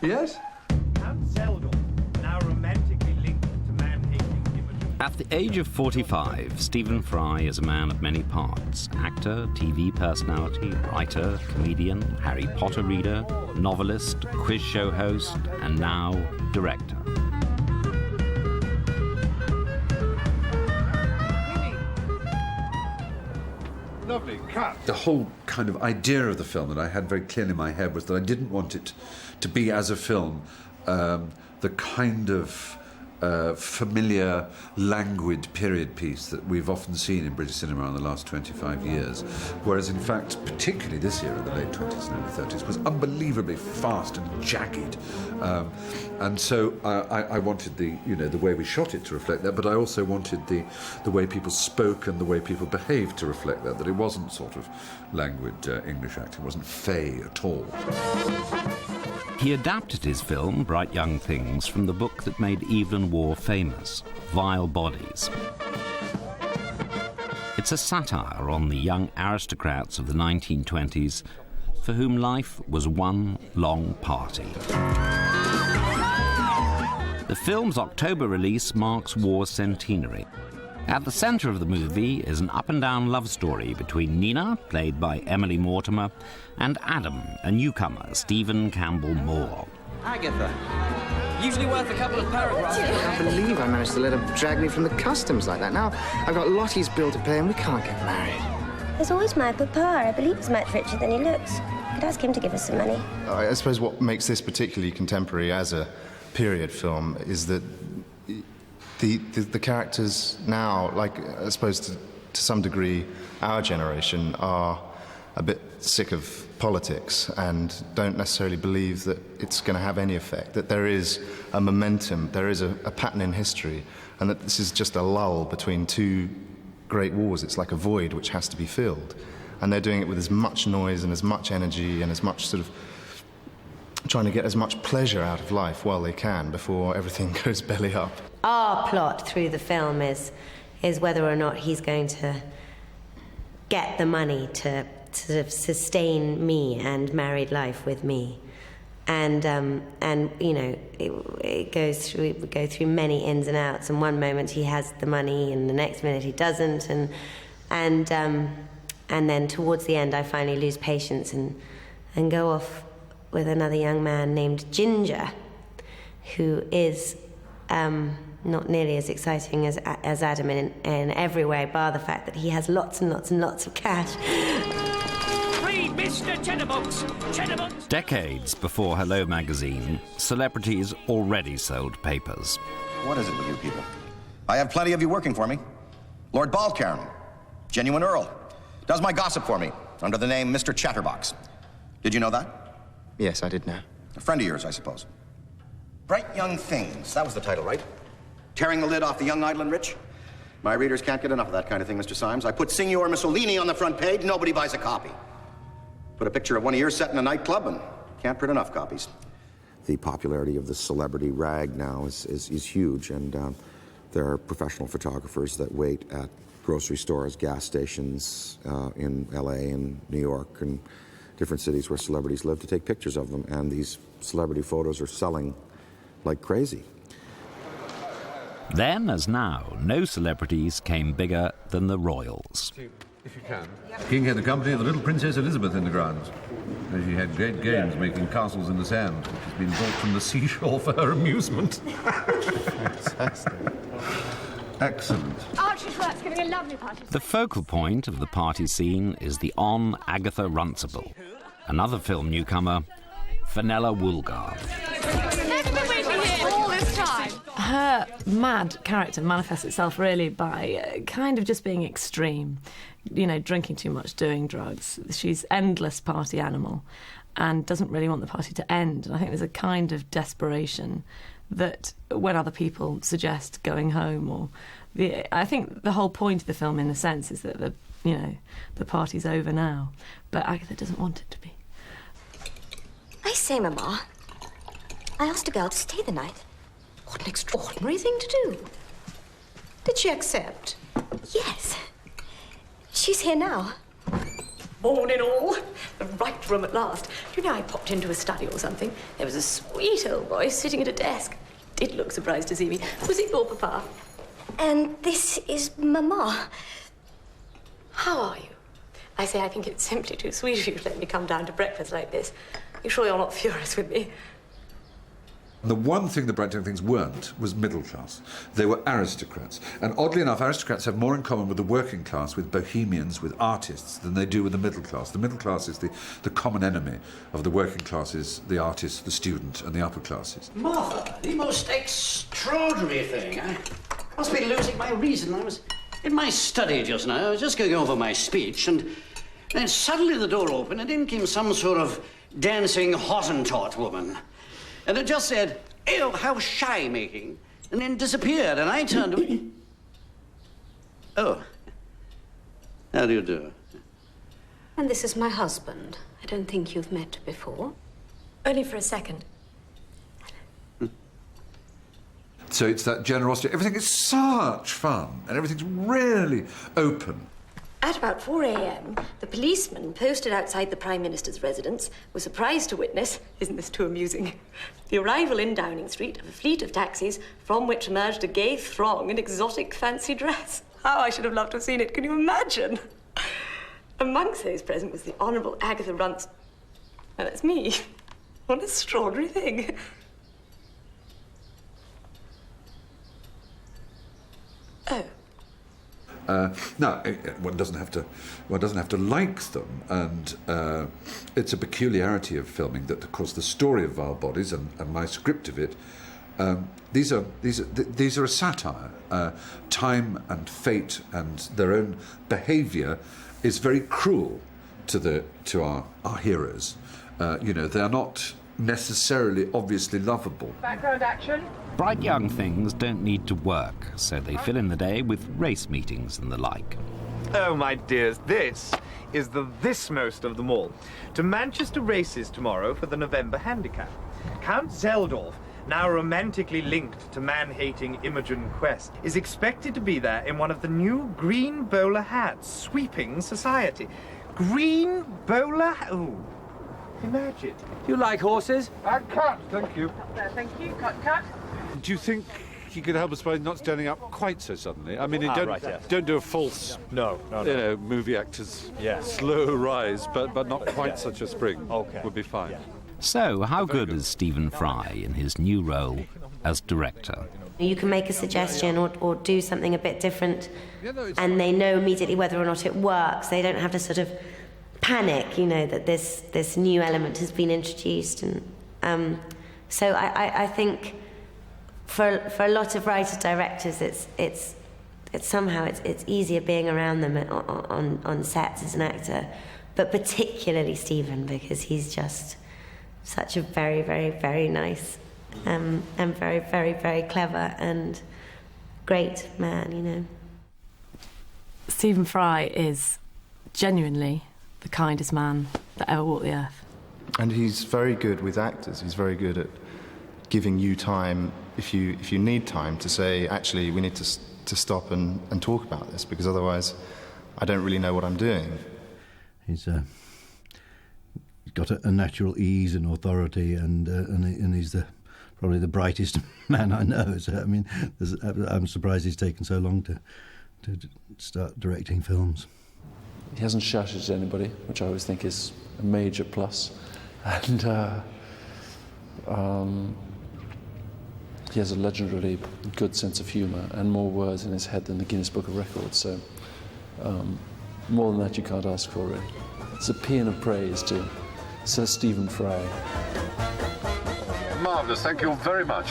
Yes? Count Zeldor, now romantically linked to man-hating Imogen. At the age of 45, Stephen Fry is a man of many parts. Actor, TV personality, writer, comedian, Harry Potter reader, novelist, quiz show host, and now director. Lovely cut. The whole kind of idea of the film that I had very clearly in my head was that I didn't want it to be, as a film, the kind of familiar, languid period piece that we've often seen in British cinema in the last 25 years. Whereas, in fact, particularly this era, the late 20s and early 30s, was unbelievably fast and jagged. And so I wanted the way we shot it to reflect that, but I also wanted the way people spoke and the way people behaved to reflect that it wasn't sort of languid English acting, it wasn't fey at all. He adapted his film, Bright Young Things, from the book that made Evelyn Waugh famous, Vile Bodies. It's a satire on the young aristocrats of the 1920s for whom life was one long party. The film's October release marks Waugh's centenary. At the centre of the movie is an up-and-down love story between Nina, played by Emily Mortimer, and Adam, a newcomer, Stephen Campbell Moore. Agatha, usually worth a couple of paragraphs. I can't believe I managed to let her drag me from the customs like that. Now I've got Lottie's bill to pay and we can't get married. There's always my papa. I believe he's much richer than he looks. Could ask him to give us some money. I suppose what makes this particularly contemporary as a period film is that the characters now, like I suppose to some degree our generation, are a bit sick of politics and don't necessarily believe that it's going to have any effect, that there is a momentum, there is a pattern in history, and that this is just a lull between two great wars. It's like a void which has to be filled. And they're doing it with as much noise and as much energy and as much sort of trying to get as much pleasure out of life while they can before everything goes belly up. Our plot through the film is whether or not he's going to get the money to sort of sustain me and married life with me. And you know, we go through many ins and outs, and one moment he has the money and the next minute he doesn't, and then towards the end I finally lose patience and go off with another young man named Ginger, who is not nearly as exciting as Adam in every way, bar the fact that he has lots and lots and lots of cash. Free Mr. Cheddarbooks! Decades before Hello magazine, celebrities already sold papers. What is it with you people? I have plenty of you working for me. Lord Balcairn, genuine Earl, does my gossip for me under the name Mr. Chatterbox. Did you know that? Yes, I did know. A friend of yours, I suppose. Bright Young Things, that was the title, right? Tearing the lid off the young, idle, and rich? My readers can't get enough of that kind of thing, Mr. Symes. I put Signor Mussolini on the front page, nobody buys a copy. Put a picture of one of yours set in a nightclub and can't print enough copies. The popularity of the celebrity rag now is huge, and there are professional photographers that wait at grocery stores, gas stations in LA and New York and different cities where celebrities live to take pictures of them, and these celebrity photos are selling like crazy. Then, as now, no celebrities came bigger than the royals. If you can. The King had the company of the little Princess Elizabeth in the grounds. And she had great games making castles in the sand, which has been brought from the seashore for her amusement. Fantastic. Excellent. Archie's work's giving a lovely party. The focal point of the party scene is the Agatha Runcible, another film newcomer, Fenella Woolgar. All this time. Her mad character manifests itself really by kind of just being extreme. You know, drinking too much, doing drugs. She's endless party animal and doesn't really want the party to end. And I think there's a kind of desperation that when other people suggest going home or... I think the whole point of the film, in a sense, is that the party's over now. But Agatha doesn't want it to be. I say, Mama, I asked a girl to stay the night. What an extraordinary thing to do. Did she accept? Yes. She's here now. Morning all. The right room at last. You know, I popped into a study or something. There was a sweet old boy sitting at a desk. He did look surprised to see me. Was it your papa? And this is Mama. How are you? I say I think it's simply too sweet of you to let me come down to breakfast like this. You sure you're not furious with me? The one thing the Bright Young Things weren't was middle class. They were aristocrats. And oddly enough, aristocrats have more in common with the working class, with bohemians, with artists, than they do with the middle class. The middle class is the common enemy of the working classes, the artist, the student, and the upper classes. Martha, the most extraordinary thing. I must be losing my reason. I was in my study just now. I was just going over my speech, and then suddenly the door opened, and in came some sort of dancing Hottentot woman. And it just said, "Ew, how shy-making," and then disappeared, and I turned to... Oh. How do you do? And this is my husband. I don't think you've met before. Only for a second. So it's that generosity. Everything is such fun, and everything's really open. At about 4 a.m., the policeman posted outside the Prime Minister's residence was surprised to witness, isn't this too amusing, the arrival in Downing Street of a fleet of taxis from which emerged a gay throng in exotic fancy dress. How I should have loved to have seen it, can you imagine? Amongst those present was the Honourable Agatha Runce. Now, that's me. What an extraordinary thing. Oh. No, one doesn't have to like them, and it's a peculiarity of filming that, of course, the story of Vile Bodies and my script of it, these are a satire. Time and fate and their own behaviour is very cruel to our heroes. They are not necessarily obviously lovable. Background action. Bright young things don't need to work, so they fill in the day with race meetings and the like. Oh, my dears, this is the thismost of them all. To Manchester races tomorrow for the November Handicap. Count Zeldorf, now romantically linked to man-hating Imogen Quest, is expected to be there in one of the new green bowler hats, sweeping society. Green bowler Oh, imagine. You like horses? Cut, thank you. Thank you, cut. Do you think he could help us by not standing up quite so suddenly? I mean, don't do a false, no. movie actor's slow rise, but not quite such a spring. Okay. Would be fine. Yeah. So, how good is Stephen Fry in his new role as director? You can make a suggestion or do something a bit different, and they know immediately whether or not it works. They don't have to sort of panic, that this new element has been introduced. And so I think for a lot of writer-directors, it's somehow easier being around them on sets as an actor, but particularly Stephen, because he's just such a very, very, very nice and very, very, very clever and great man, Stephen Fry is genuinely the kindest man that ever walked the earth. And he's very good with actors. He's very good at giving you time, if you need time, to say, actually, we need to stop and talk about this, because otherwise I don't really know what I'm doing. He's got a natural ease and authority, and he's probably the brightest man I know. So, I mean, I'm surprised he's taken so long to start directing films. He hasn't shouted at anybody, which I always think is a major plus. And he has a legendarily good sense of humour and more words in his head than the Guinness Book of Records. So more than that you can't ask for, really. It's a paean of praise to Sir Stephen Fry. Marvellous, thank you very much.